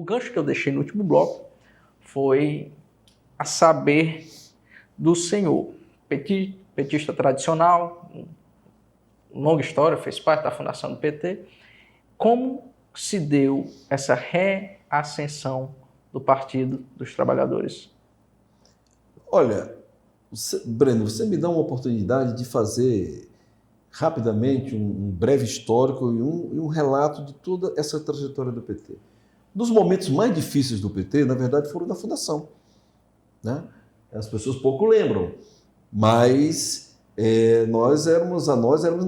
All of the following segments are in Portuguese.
O gancho que eu deixei no último bloco foi a saber do senhor, petista tradicional, longa história, fez parte da fundação do PT. Como se deu essa reascensão do Partido dos Trabalhadores? Olha, Breno, você me dá uma oportunidade de fazer rapidamente um breve histórico e um relato de toda essa trajetória do PT. Dos momentos mais difíceis do PT, na verdade, foram na fundação, né? As pessoas pouco lembram, mas nós éramos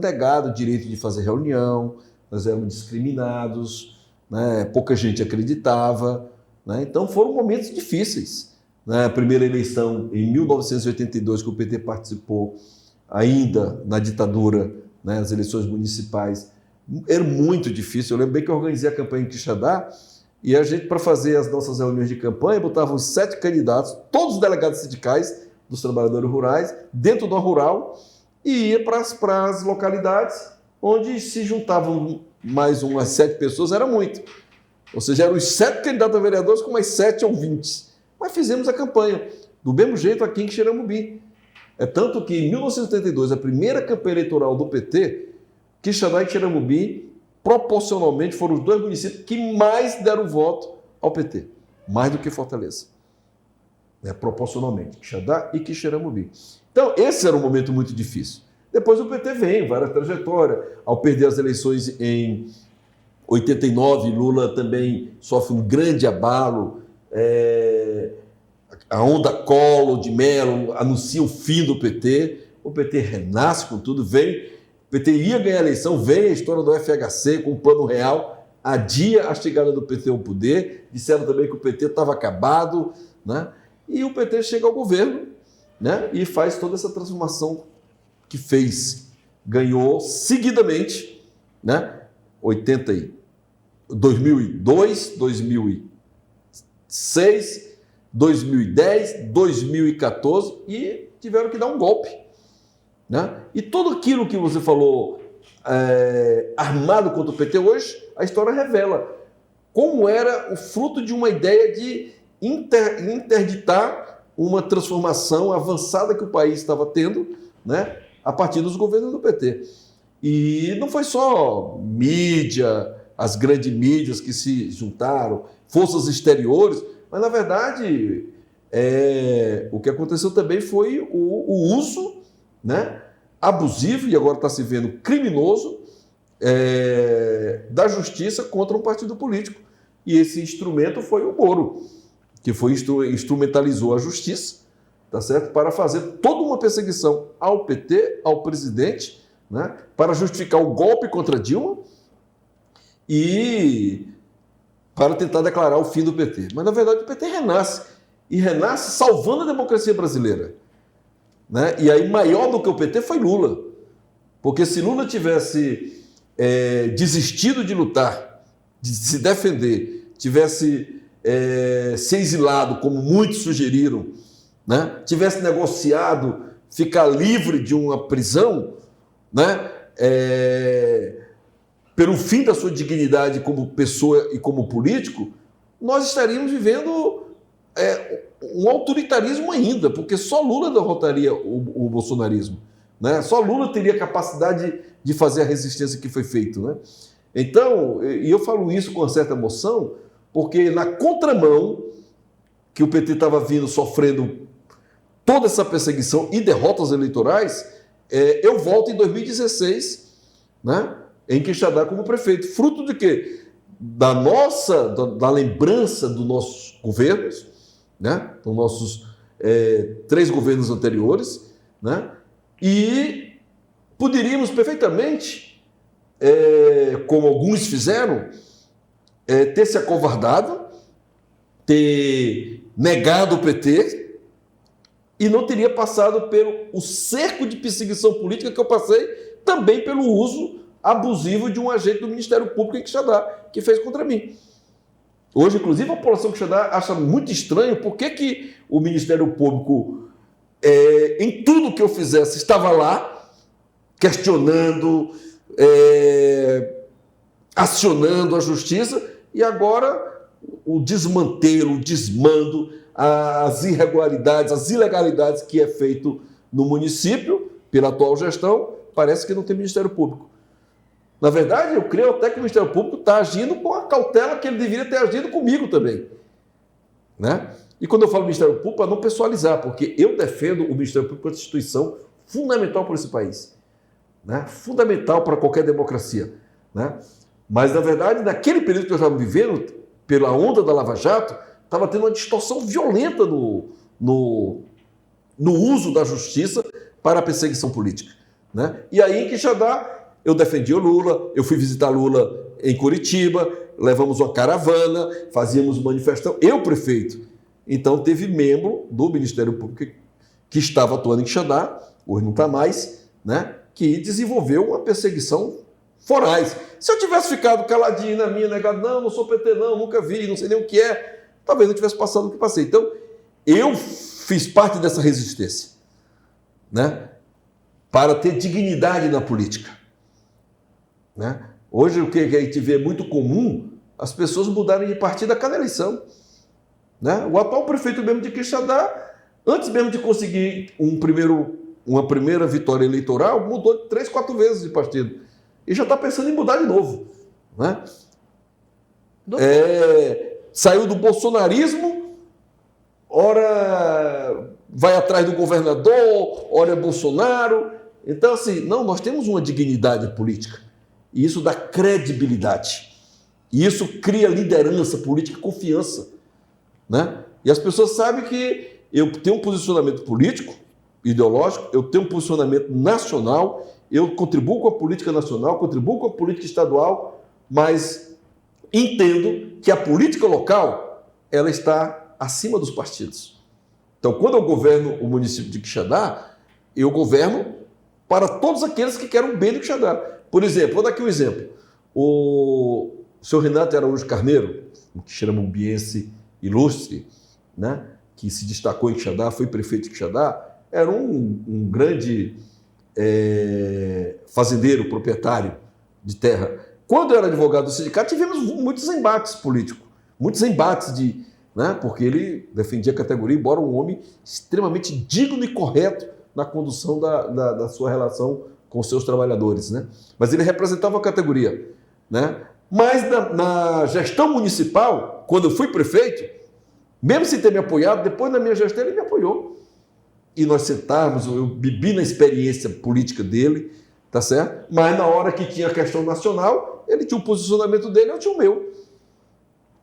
negados o direito de fazer reunião, nós éramos discriminados, né? Pouca gente acreditava, né? Então foram momentos difíceis. Na primeira eleição, em 1982, que o PT participou, ainda na ditadura, né, as eleições municipais, era muito difícil. Eu lembro bem que eu organizei a campanha em Quixadá e a gente, para fazer as nossas reuniões de campanha, botava os 7 candidatos, todos os delegados sindicais dos trabalhadores rurais, dentro do rural, e ia para as localidades onde se juntavam mais umas 7 pessoas, era muito. Ou seja, eram os 7 candidatos a vereadores com mais 7 ouvintes. Mas fizemos a campanha, do mesmo jeito aqui em Quixeramobim. É tanto que em 1982, a primeira campanha eleitoral do PT, Quixadá e Quixeramobim, proporcionalmente, foram os 2 municípios que mais deram voto ao PT, mais do que Fortaleza. Proporcionalmente, Quixadá e Quixeramobim. Então, esse era um momento muito difícil. Depois o PT vem, várias trajetórias. Ao perder as eleições em 89, Lula também sofre um grande abalo. A onda Collor de Mello anuncia o fim do PT, o PT renasce com tudo, vem, o PT ia ganhar a eleição, vem a história do FHC com o Plano Real, adia a chegada do PT ao poder, disseram também que o PT estava acabado, né? E o PT chega ao governo, né? E faz toda essa transformação que fez, ganhou seguidamente, né? 2002, 2006, 2010, 2014 e tiveram que dar um golpe, né? E tudo aquilo que você falou armado contra o PT hoje, a história revela como era o fruto de uma ideia de interditar uma transformação avançada que o país estava tendo, né? A partir dos governos do PT. E não foi só mídia, as grandes mídias que se juntaram, forças exteriores, mas, na verdade, o que aconteceu também foi o uso, né, abusivo, e agora está se vendo criminoso, da justiça contra um partido político. E esse instrumento foi o Moro, que instrumentalizou a justiça, tá certo? Para fazer toda uma perseguição ao PT, ao presidente, né, para justificar o golpe contra Dilma e para tentar declarar o fim do PT. Mas, na verdade, o PT renasce. E renasce salvando a democracia brasileira, né? E aí, maior do que o PT foi Lula. Porque se Lula tivesse desistido de lutar, de se defender, tivesse se exilado, como muitos sugeriram, né? Tivesse negociado ficar livre de uma prisão, né? Pelo fim da sua dignidade como pessoa e como político, nós estaríamos vivendo um autoritarismo ainda, porque só Lula derrotaria o bolsonarismo, né? Só Lula teria capacidade de fazer a resistência que foi feita, né? Então, e eu falo isso com uma certa emoção, porque na contramão que o PT estava vindo sofrendo toda essa perseguição e derrotas eleitorais, eu volto em 2016, né? Em Quixadá como prefeito. Fruto de quê? Da lembrança dos nossos governos, né? Dos nossos 3 governos anteriores, né? E poderíamos perfeitamente, como alguns fizeram, ter se acovardado, ter negado o PT e não teria passado pelo cerco de perseguição política que eu passei, também pelo uso abusivo de um agente do Ministério Público em Quixadá, que fez contra mim. Hoje, inclusive, a população de Quixadá acha muito estranho por que o Ministério Público, em tudo que eu fizesse, estava lá, questionando, acionando a justiça, e agora o desmantelo, o desmando, as irregularidades, as ilegalidades que é feito no município pela atual gestão, parece que não tem Ministério Público. Na verdade, eu creio até que o Ministério Público está agindo com a cautela que ele deveria ter agido comigo também, né? E quando eu falo Ministério Público, para não pessoalizar, porque eu defendo o Ministério Público como instituição fundamental para esse país, né? Fundamental para qualquer democracia, né? Mas, na verdade, naquele período que eu estava vivendo, pela onda da Lava Jato, estava tendo uma distorção violenta no uso da justiça para a perseguição política, né? E aí, em Quixadá, eu defendi o Lula, eu fui visitar Lula em Curitiba, levamos uma caravana, fazíamos manifestação, eu prefeito. Então, teve membro do Ministério Público que estava atuando em Quixadá, hoje não está mais, né, que desenvolveu uma perseguição forais. Se eu tivesse ficado caladinho na minha, negado, não sou PT não, nunca vi, não sei nem o que é, talvez não tivesse passado o que passei. Então, eu fiz parte dessa resistência, né, para ter dignidade na política, né? Hoje, o que a gente vê muito comum, as pessoas mudarem de partido a cada eleição, né? O atual prefeito mesmo de Quixadá, antes mesmo de conseguir uma primeira vitória eleitoral, mudou 3, 4 vezes de partido. E já está pensando em mudar de novo, né? Saiu do bolsonarismo, ora vai atrás do governador, ora é Bolsonaro. Então, assim, não, nós temos uma dignidade política. E isso dá credibilidade. E isso cria liderança política e confiança, né? E as pessoas sabem que eu tenho um posicionamento político, ideológico, eu tenho um posicionamento nacional, eu contribuo com a política nacional, contribuo com a política estadual, mas entendo que a política local ela está acima dos partidos. Então, quando eu governo o município de Quixadá, eu governo para todos aqueles que querem o bem do Quixadá. Por exemplo, vou dar aqui um exemplo. O senhor Renato Araújo Carneiro, um quixeramumbiense ilustre, né, que se destacou em Quixadá, foi prefeito de Quixadá, era um grande fazendeiro, proprietário de terra. Quando eu era advogado do sindicato, tivemos muitos embates políticos, muitos embates né, porque ele defendia a categoria, embora um homem extremamente digno e correto na condução da sua relação com os seus trabalhadores, né? Mas ele representava a categoria, né? Mas na gestão municipal, quando eu fui prefeito, mesmo sem ter me apoiado, depois na minha gestão ele me apoiou. E nós sentávamos, eu bebi na experiência política dele, tá certo? Mas na hora que tinha a questão nacional, ele tinha o posicionamento dele, eu tinha o meu.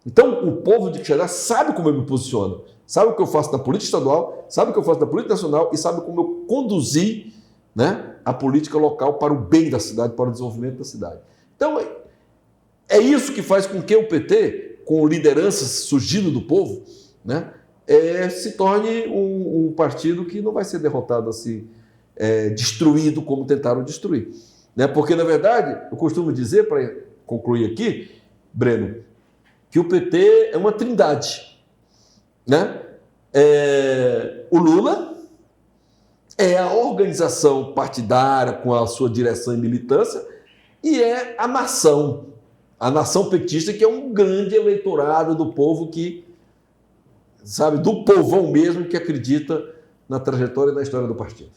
Então, o povo de Quixadá sabe como eu me posiciono, sabe o que eu faço na política estadual, sabe o que eu faço na política nacional e sabe como eu conduzi, né, a política local para o bem da cidade, para o desenvolvimento da cidade. Então, é isso que faz com que o PT, com lideranças surgindo do povo, né, se torne um partido que não vai ser derrotado assim, destruído como tentaram destruir, né? Porque, na verdade, eu costumo dizer, para concluir aqui, Breno, que o PT é uma trindade, né? O Lula é a organização partidária com a sua direção e militância e é a nação petista, que é um grande eleitorado do povo que, sabe, do povão mesmo que acredita na trajetória e na história do partido.